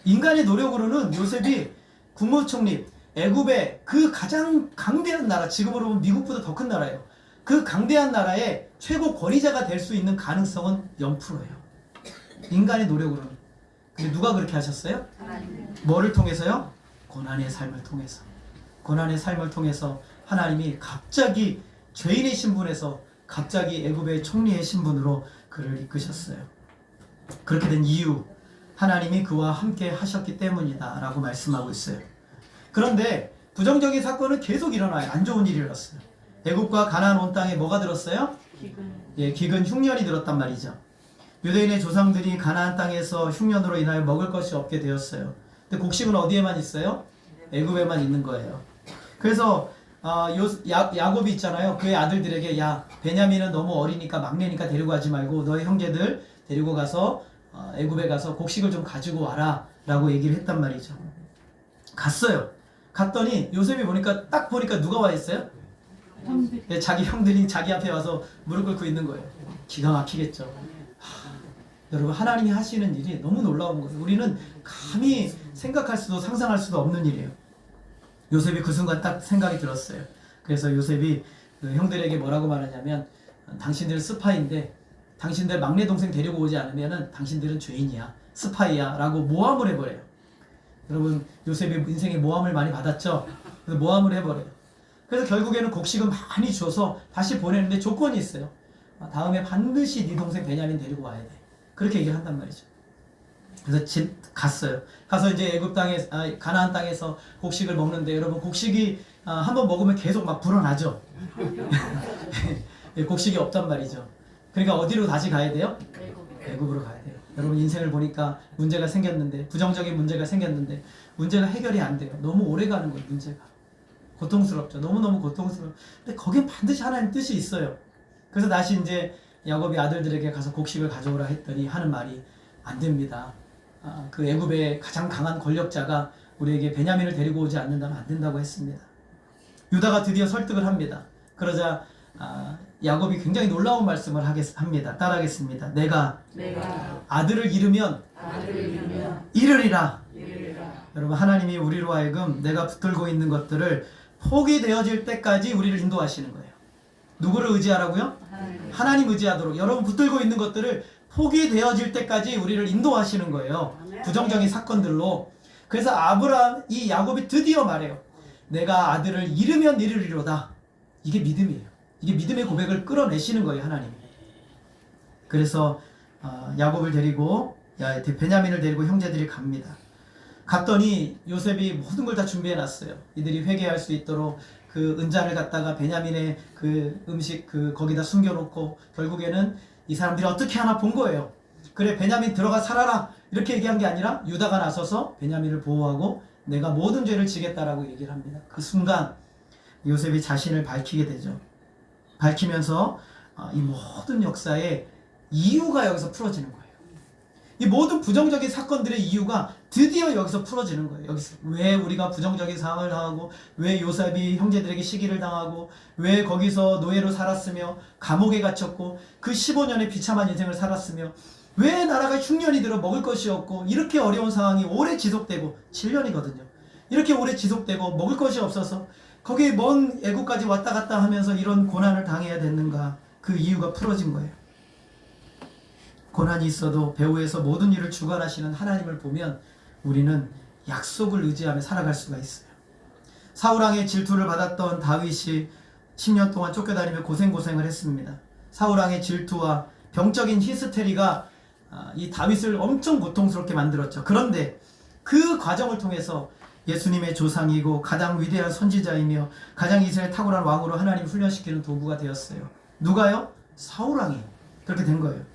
인간의 노력으로는 요셉이 국무총리, 애굽의 그 가장 강대한 나라, 지금으로 보면 미국보다 더 큰 나라예요. 그 강대한 나라의 최고 권위자가 될 수 있는 가능성은 0%예요. 인간의 노력으로는. 근데 누가 그렇게 하셨어요? 뭐를 통해서요? 고난의 삶을 통해서. 고난의 삶을 통해서 하나님이 갑자기 죄인의 신분에서 갑자기 애굽의 총리의 신분으로 그를 이끄셨어요. 그렇게 된 이유, 하나님이 그와 함께 하셨기 때문이다 라고 말씀하고 있어요. 그런데 부정적인 사건은 계속 일어나요. 안 좋은 일이 일어났어요. 애굽과 가나안 온 땅에 뭐가 들었어요? 기근 흉년이 들었단 말이죠. 유대인의 조상들이 가나안 땅에서 흉년으로 인하여 먹을 것이 없게 되었어요. 근데 곡식은 어디에만 있어요? 애굽에만 있는 거예요. 그래서 야곱이 있잖아요. 그의 아들들에게 야, 베냐민은 너무 어리니까 막내니까 데리고 가지 말고 너의 형제들 데리고 가서 애굽에 가서 곡식을 좀 가지고 와라 라고 얘기를 했단 말이죠. 갔어요. 갔더니 요셉이 딱 보니까 누가 와 있어요? 자기 형들이 자기 앞에 와서 무릎 꿇고 있는 거예요. 기가 막히겠죠. 여러분, 하나님이 하시는 일이 너무 놀라운 거예요. 우리는 감히 생각할 수도 상상할 수도 없는 일이에요. 요셉이 그 순간 딱 생각이 들었어요. 그래서 요셉이 그 형들에게 뭐라고 말하냐면 당신들은 스파인데 당신들 막내 동생 데리고 오지 않으면은 당신들은 죄인이야, 스파이야 라고 모함을 해버려요. 여러분 요셉이 인생에 모함을 많이 받았죠. 그래서 모함을 해버려요. 그래서 결국에는 곡식은 많이 줘서 다시 보내는데 조건이 있어요. 다음에 반드시 네 동생 베냐민 데리고 와야 돼. 그렇게 얘기를 한단 말이죠. 그래서 갔어요. 가서 이제 애굽 땅에 가나안 땅에서 곡식을 먹는데 여러분 곡식이 한번 먹으면 계속 막 불어나죠. 곡식이 없단 말이죠. 그러니까 어디로 다시 가야 돼요? 애굽으로 가야 돼요. 여러분 인생을 보니까 문제가 생겼는데, 부정적인 문제가 생겼는데 문제가 해결이 안 돼요. 너무 오래 가는 거예요. 문제가 고통스럽죠. 너무너무 고통스러워. 근데 거기에 반드시 하나님 뜻이 있어요. 그래서 다시 이제 야곱이 아들들에게 가서 곡식을 가져오라 했더니 하는 말이 안 됩니다. 그 애굽의 가장 강한 권력자가 우리에게 베냐민을 데리고 오지 않는다면 안 된다고 했습니다. 유다가 드디어 설득을 합니다. 그러자 야곱이 굉장히 놀라운 말씀을 합니다. 따라하겠습니다. 내가 아들을 잃으면 잃으리라. 여러분 하나님이 우리로 하여금 내가 붙들고 있는 것들을 포기되어질 때까지 우리를 인도하시는 거예요. 누구를 의지하라고요? 하나님 의지하도록. 여러분 붙들고 있는 것들을 포기되어질 때까지 우리를 인도하시는 거예요. 부정적인 사건들로. 그래서 이 야곱이 드디어 말해요. 내가 아들을 잃으면 잃으리로다. 이게 믿음이에요. 이게 믿음의 고백을 끌어내시는 거예요, 하나님이. 그래서 야곱을 데리고 베냐민을 데리고 형제들이 갑니다. 갔더니 요셉이 모든 걸 다 준비해 놨어요. 이들이 회개할 수 있도록 그 은잔을 갖다가 베냐민의 그 음식 거기다 숨겨놓고 결국에는 이 사람들이 어떻게 하나 본 거예요. 그래 베냐민 들어가 살아라 이렇게 얘기한 게 아니라 유다가 나서서 베냐민을 보호하고 내가 모든 죄를 지겠다라고 얘기를 합니다. 그 순간 요셉이 자신을 밝히게 되죠. 밝히면서 이 모든 역사의 이유가 여기서 풀어지는 거예요. 이 모든 부정적인 사건들의 이유가 드디어 여기서 풀어지는 거예요. 여기서 왜 우리가 부정적인 상황을 당하고, 왜 요셉이 형제들에게 시기를 당하고, 왜 거기서 노예로 살았으며 감옥에 갇혔고 그 15년의 비참한 인생을 살았으며, 왜 나라가 흉년이 들어 먹을 것이 없고 이렇게 어려운 상황이 오래 지속되고 7년이거든요. 이렇게 오래 지속되고 먹을 것이 없어서 거기 먼 애국까지 왔다 갔다 하면서 이런 고난을 당해야 됐는가. 그 이유가 풀어진 거예요. 고난이 있어도 배후에서 모든 일을 주관하시는 하나님을 보면 우리는 약속을 의지하며 살아갈 수가 있어요. 사울왕의 질투를 받았던 다윗이 10년 동안 쫓겨다니며 고생을 했습니다. 사울왕의 질투와 병적인 히스테리가 이 다윗을 엄청 고통스럽게 만들었죠. 그런데 그 과정을 통해서 예수님의 조상이고 가장 위대한 선지자이며 가장 이스라엘 탁월한 왕으로 하나님 훈련시키는 도구가 되었어요. 누가요? 사울왕이. 그렇게 된 거예요.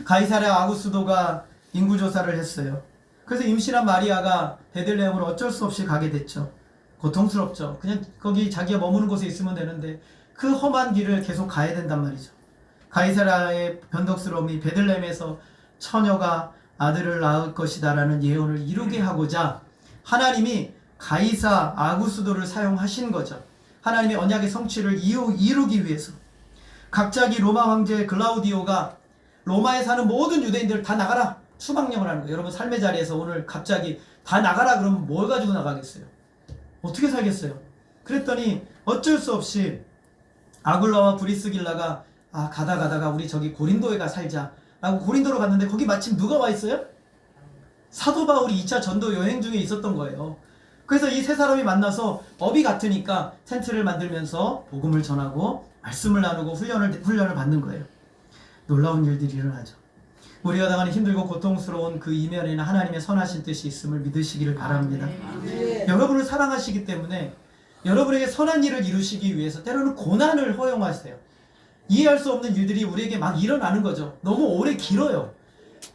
가이사랴 아구스도가 인구조사를 했어요. 그래서 임신한 마리아가 베들레헴으로 어쩔 수 없이 가게 됐죠. 고통스럽죠. 그냥 거기 자기가 머무는 곳에 있으면 되는데 그 험한 길을 계속 가야 된단 말이죠. 가이사랴의 변덕스러움이 베들레헴에서 처녀가 아들을 낳을 것이다 라는 예언을 이루게 하고자 하나님이 가이사 아구스도를 사용하신 거죠. 하나님의 언약의 성취를 이루기 위해서. 갑자기 로마 황제 글라우디오가 로마에 사는 모든 유대인들 다 나가라 추방령을 하는 거예요. 여러분 삶의 자리에서 오늘 갑자기 다 나가라 그러면 뭘 가지고 나가겠어요? 어떻게 살겠어요? 그랬더니 어쩔 수 없이 아굴라와 브리스길라가 가다가 우리 저기 고린도에 가 살자 라고 고린도로 갔는데 거기 마침 누가 와 있어요? 사도 바울이 2차 전도 여행 중에 있었던 거예요. 그래서 이 세 사람이 만나서 업이 같으니까 텐트를 만들면서 복음을 전하고 말씀을 나누고 훈련을 받는 거예요. 놀라운 일들이 일어나죠. 우리가 당하는 힘들고 고통스러운 그 이면에는 하나님의 선하신 뜻이 있음을 믿으시기를 바랍니다. 여러분을 사랑하시기 때문에 여러분에게 선한 일을 이루시기 위해서 때로는 고난을 허용하세요. 이해할 수 없는 일들이 우리에게 막 일어나는 거죠. 너무 오래 길어요.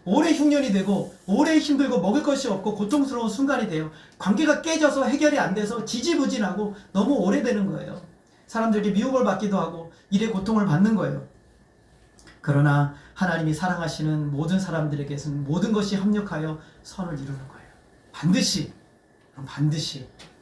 오래 흉년이 되고 오래 힘들고 먹을 것이 없고 고통스러운 순간이 돼요. 관계가 깨져서 해결이 안 돼서 지지부진하고 너무 오래되는 거예요. 사람들에게 미움을 받기도 하고 일의 고통을 받는 거예요. 그러나 하나님이 사랑하시는 모든 사람들에게서는 모든 것이 합력하여 선을 이루는 거예요. 반드시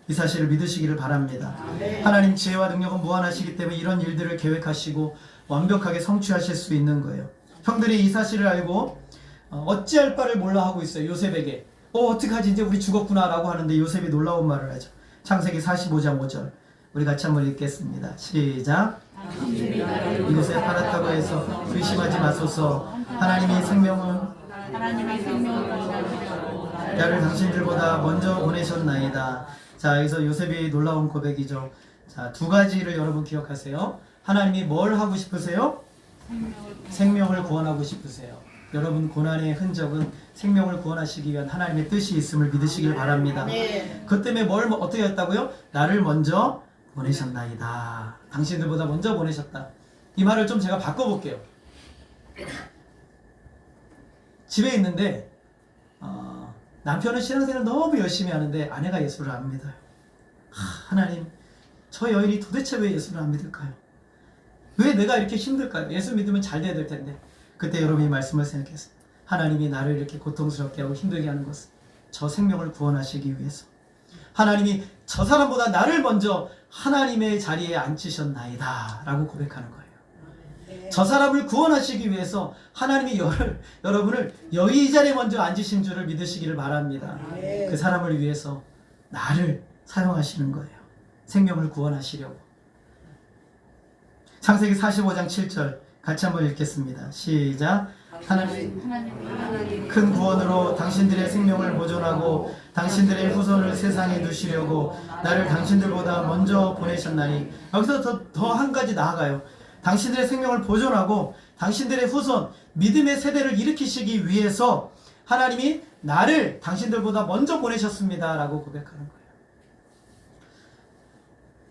이 사실을 믿으시기를 바랍니다. 하나님 지혜와 능력은 무한하시기 때문에 이런 일들을 계획하시고 완벽하게 성취하실 수 있는 거예요. 형들이 이 사실을 알고 어찌할 바를 몰라 하고 있어요. 요셉에게 어떡하지 이제 우리 죽었구나 라고 하는데 요셉이 놀라운 말을 하죠. 창세기 45장 5절 우리 같이 한번 읽겠습니다. 시작. 이곳에 팔았다고 아래서 의심하지 마소서. 하나님의 생명을 나를 당신들보다 먼저 보내셨나이다. 자, 여기서 요셉이 놀라운 고백이죠. 자, 두 가지를 여러분 기억하세요. 하나님이 뭘 하고 싶으세요? 생명을 구원하고 싶으세요. 여러분 고난의 흔적은 생명을 구원하시기 위한 하나님의 뜻이 있음을 믿으시길 바랍니다. 그 때문에 뭘 어떻게 했다고요? 나를 먼저 보내셨나이다. 당신들보다 먼저 보내셨다. 이 말을 좀 제가 바꿔볼게요. 집에 있는데 남편은 신앙생활을 너무 열심히 하는데 아내가 예수를 안 믿어요. 하나님, 저 여인이 도대체 왜 예수를 안 믿을까요? 왜 내가 이렇게 힘들까요? 예수 믿으면 잘 돼야 될 텐데. 그때 여러분이 말씀을 생각해서 하나님이 나를 이렇게 고통스럽게 하고 힘들게 하는 것은 저 생명을 구원하시기 위해서, 하나님이 저 사람보다 나를 먼저 하나님의 자리에 앉히셨나이다 라고 고백하는 거예요. 저 사람을 구원하시기 위해서 하나님이 여러분을 여기 이 자리에 먼저 앉으신 줄을 믿으시기를 바랍니다. 그 사람을 위해서 나를 사용하시는 거예요. 생명을 구원하시려고. 창세기 45장 7절 같이 한번 읽겠습니다. 시작. 하나님 큰 구원으로 당신들의 생명을 보존하고 당신들의 후손을 세상에 두시려고 나를 당신들보다 먼저 보내셨나니. 여기서 더 한 가지 나아가요. 당신들의 생명을 보존하고 당신들의 후손, 믿음의 세대를 일으키시기 위해서 하나님이 나를 당신들보다 먼저 보내셨습니다 라고 고백하는 거예요.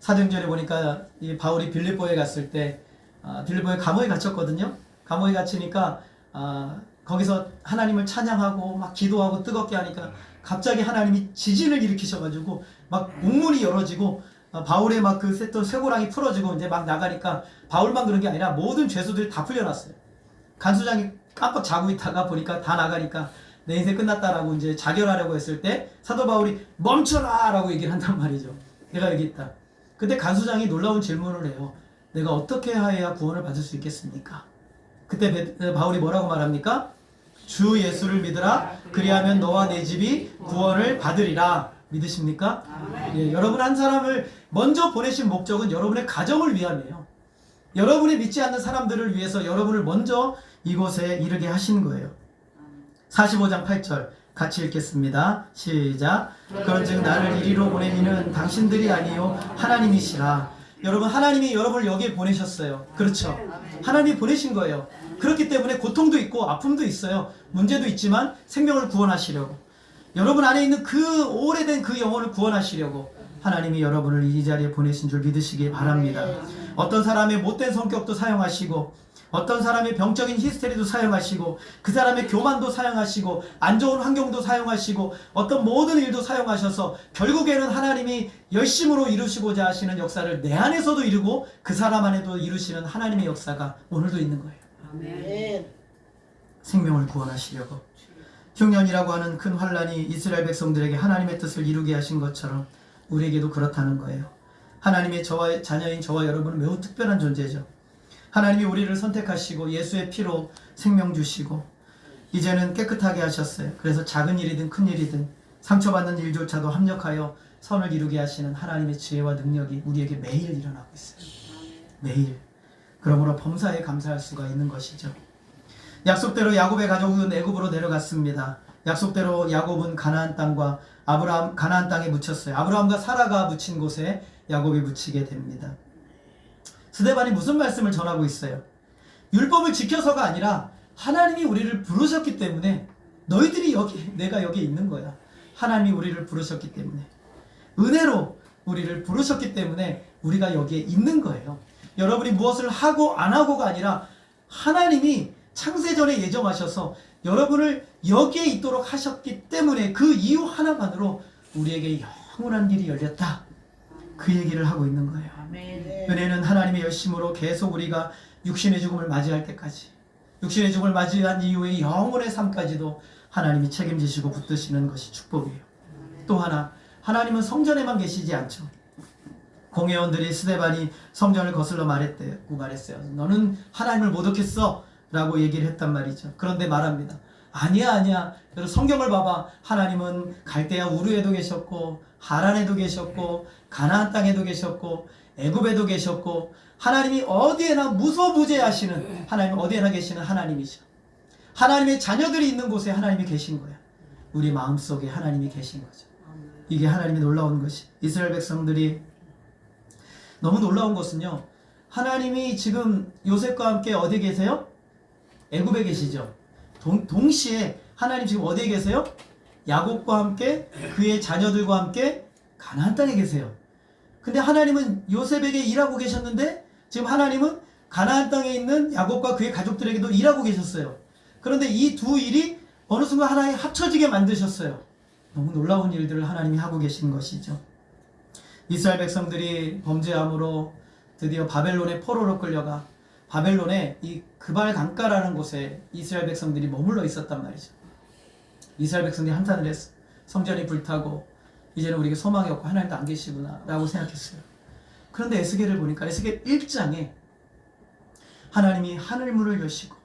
사도행전에 보니까 이 바울이 빌립보에 갔을 때 빌립보에 감옥에 갇혔거든요. 감옥에 갇히니까 거기서 하나님을 찬양하고 막 기도하고 뜨겁게 하니까 갑자기 하나님이 지진을 일으키셔가지고 막 옥문이 열어지고 바울의 막 그 쇠고랑이 풀어지고 이제 막 나가니까 바울만 그런 게 아니라 모든 죄수들이 다 풀려났어요. 간수장이 깜빡 자고 있다가 보니까 다 나가니까 내 인생 끝났다라고 이제 자결하려고 했을 때 사도 바울이 멈춰라! 라고 얘기를 한단 말이죠. 내가 여기 있다. 근데 간수장이 놀라운 질문을 해요. 내가 어떻게 해야 구원을 받을 수 있겠습니까? 그때 바울이 뭐라고 말합니까? 주 예수를 믿으라. 그리하면 너와 내 집이 구원을 받으리라. 믿으십니까? 예, 여러분 한 사람을 먼저 보내신 목적은 여러분의 가정을 위함이에요. 여러분이 믿지 않는 사람들을 위해서 여러분을 먼저 이곳에 이르게 하신 거예요. 45장 8절 같이 읽겠습니다. 시작. 그런즉 나를 이리로 보낸 이는 당신들이 아니요 하나님이시라. 여러분, 하나님이 여러분을 여기에 보내셨어요. 그렇죠? 하나님이 보내신 거예요. 그렇기 때문에 고통도 있고 아픔도 있어요. 문제도 있지만 생명을 구원하시려고, 여러분 안에 있는 그 오래된 그 영혼을 구원하시려고 하나님이 여러분을 이 자리에 보내신 줄 믿으시기 바랍니다. 어떤 사람의 못된 성격도 사용하시고, 어떤 사람의 병적인 히스테리도 사용하시고, 그 사람의 교만도 사용하시고, 안 좋은 환경도 사용하시고, 어떤 모든 일도 사용하셔서 결국에는 하나님이 열심으로 이루시고자 하시는 역사를 내 안에서도 이루고 그 사람 안에도 이루시는 하나님의 역사가 오늘도 있는 거예요. 아멘. 생명을 구원하시려고. 흉년이라고 하는 큰 환란이 이스라엘 백성들에게 하나님의 뜻을 이루게 하신 것처럼 우리에게도 그렇다는 거예요. 하나님의 자녀인 저와 여러분은 매우 특별한 존재죠. 하나님이 우리를 선택하시고 예수의 피로 생명 주시고 이제는 깨끗하게 하셨어요. 그래서 작은 일이든 큰 일이든 상처받는 일조차도 합력하여 선을 이루게 하시는 하나님의 지혜와 능력이 우리에게 매일 일어나고 있어요. 매일. 그러므로 범사에 감사할 수가 있는 것이죠. 약속대로 야곱의 가족은 애굽으로 내려갔습니다. 약속대로 야곱은 가나안 땅과 가나안 땅에 묻혔어요. 아브라함과 사라가 묻힌 곳에 야곱이 묻히게 됩니다. 스데반이 무슨 말씀을 전하고 있어요? 율법을 지켜서가 아니라 하나님이 우리를 부르셨기 때문에 너희들이 내가 여기 있는 거야. 하나님이 우리를 부르셨기 때문에, 은혜로 우리를 부르셨기 때문에 우리가 여기에 있는 거예요. 여러분이 무엇을 하고 안 하고가 아니라 하나님이 창세전에 예정하셔서 여러분을 여기에 있도록 하셨기 때문에 그 이유 하나만으로 우리에게 영원한 길이 열렸다. 그 얘기를 하고 있는 거예요. 아멘. 은혜는 하나님의 열심으로 계속 우리가 육신의 죽음을 맞이할 때까지, 육신의 죽음을 맞이한 이후의 영원의 삶까지도 하나님이 책임지시고 붙드시는 것이 축복이에요. 또 하나, 하나님은 성전에만 계시지 않죠. 공회원들이 스데반이 성전을 거슬러 말했어요. 너는 하나님을 모독했어 라고 얘기를 했단 말이죠. 그런데 말합니다. 아니야. 여러분 성경을 봐봐. 하나님은 갈대아 우르에도 계셨고, 하란에도 계셨고, 가나안 땅에도 계셨고, 애굽에도 계셨고, 하나님이 어디에나 무소부재하시는 하나님, 어디에나 계시는 하나님이죠. 하나님의 자녀들이 있는 곳에 하나님이 계신 거예요. 우리 마음속에 하나님이 계신 거죠. 이게 하나님이 놀라운 것이. 이스라엘 백성들이 너무 놀라운 것은요, 하나님이 지금 요셉과 함께 어디에 계세요? 애굽에 계시죠. 동시에 하나님 지금 어디에 계세요? 야곱과 함께 그의 자녀들과 함께 가나안 땅에 계세요. 근데 하나님은 요셉에게 일하고 계셨는데 지금 하나님은 가나안 땅에 있는 야곱과 그의 가족들에게도 일하고 계셨어요. 그런데 이 두 일이 어느 순간 하나에 합쳐지게 만드셨어요. 너무 놀라운 일들을 하나님이 하고 계신 것이죠. 이스라엘 백성들이 범죄함으로 드디어 바벨론의 포로로 끌려가 바벨론의 이 그발 강가라는 곳에 이스라엘 백성들이 머물러 있었단 말이죠. 이스라엘 백성들이 한탄을 했어. 성전이 불타고 이제는 우리에게 소망이 없고 하나님도 안 계시구나 라고 생각했어요. 그런데 에스겔을 보니까 에스겔 1장에 하나님이 하늘문을 여시고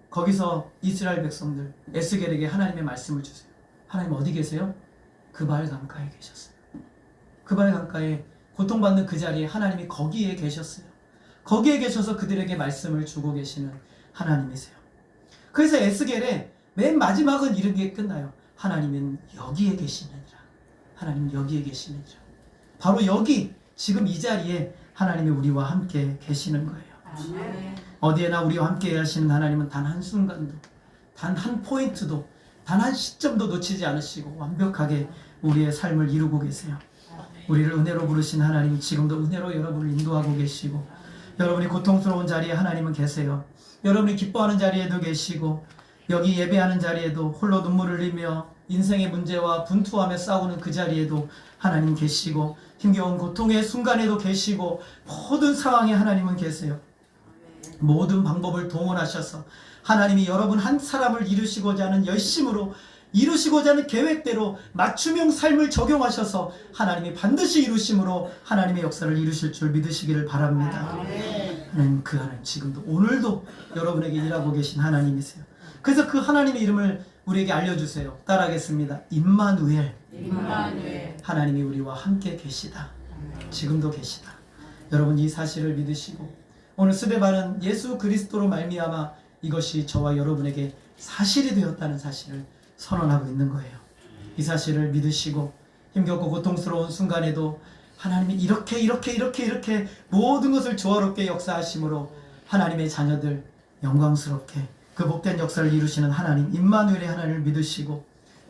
거기서 이스라엘 백성들 에스겔에게 하나님의 말씀을 주세요. 하나님 어디 계세요? 그발 강가에 계셨어요. 그발 강가에 고통받는 그 자리에 하나님이 거기에 계셨어요. 거기에 계셔서 그들에게 말씀을 주고 계시는 하나님이세요. 그래서 에스겔의 맨 마지막은 이렇게 끝나요. 하나님은 여기에 계시느니라. 하나님 여기에 계시느니라. 바로 여기 지금 이 자리에 하나님이 우리와 함께 계시는 거예요. 아멘. 어디에나 우리와 함께 하시는 하나님은 단 한순간도, 단 한 포인트도, 단 한 시점도 놓치지 않으시고 완벽하게 우리의 삶을 이루고 계세요. 우리를 은혜로 부르신 하나님, 지금도 은혜로 여러분을 인도하고 계시고, 여러분이 고통스러운 자리에 하나님은 계세요. 여러분이 기뻐하는 자리에도 계시고, 여기 예배하는 자리에도 홀로 눈물을 흘리며 인생의 문제와 분투하며 싸우는 그 자리에도 하나님 계시고, 힘겨운 고통의 순간에도 계시고, 모든 상황에 하나님은 계세요. 모든 방법을 동원하셔서 하나님이 여러분 한 사람을 이루시고자 하는 열심으로, 이루시고자 하는 계획대로 맞춤형 삶을 적용하셔서 하나님이 반드시 이루심으로 하나님의 역사를 이루실 줄 믿으시기를 바랍니다. 그 하나님 지금도 오늘도 여러분에게 일하고 계신 하나님이세요. 그래서 그 하나님의 이름을 우리에게 알려주세요. 따라하겠습니다. 임마누엘. 하나님이 우리와 함께 계시다. 지금도 계시다. 여러분 이 사실을 믿으시고 오늘 수배받은 예수 그리스도로 말미암아 이것이 저와 여러분에게 사실이 되었다는 사실을 선언하고 있는 거예요. 이 사실을 믿으시고 힘겹고 고통스러운 순간에도 하나님이 이렇게 모든 것을 조화롭게 역사하심으로 하나님의 자녀들 영광스럽게 그 복된 역사를 이루시는 하나님 임마누엘의 하나님을 믿으시고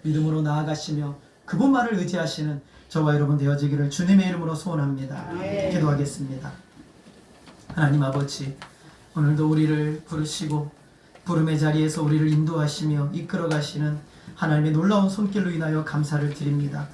믿음으로 나아가시며 그분만을 의지하시는 저와 여러분 되어지기를 주님의 이름으로 소원합니다. 기도하겠습니다. 하나님 아버지, 오늘도 우리를 부르시고 부름의 자리에서 우리를 인도하시며 이끌어 가시는 하나님의 놀라운 손길로 인하여 감사를 드립니다.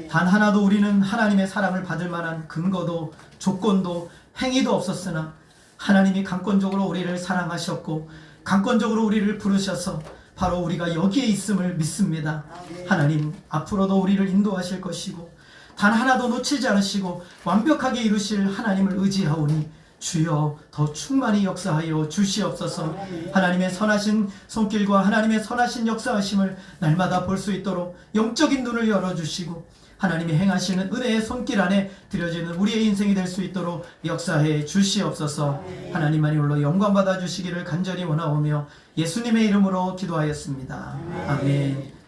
단 하나도 우리는 하나님의 사랑을 받을 만한 근거도 조건도 행위도 없었으나 하나님이 강권적으로 우리를 사랑하셨고 강권적으로 우리를 부르셔서 바로 우리가 여기에 있음을 믿습니다. 하나님 앞으로도 우리를 인도하실 것이고 단 하나도 놓치지 않으시고 완벽하게 이루실 하나님을 의지하오니 주여 더 충만히 역사하여 주시옵소서. 하나님의 선하신 손길과 하나님의 선하신 역사하심을 날마다 볼 수 있도록 영적인 눈을 열어주시고 하나님이 행하시는 은혜의 손길 안에 들여지는 우리의 인생이 될 수 있도록 역사해 주시옵소서. 하나님만이 홀로 영광 받아 주시기를 간절히 원하오며 예수님의 이름으로 기도하였습니다. 아멘.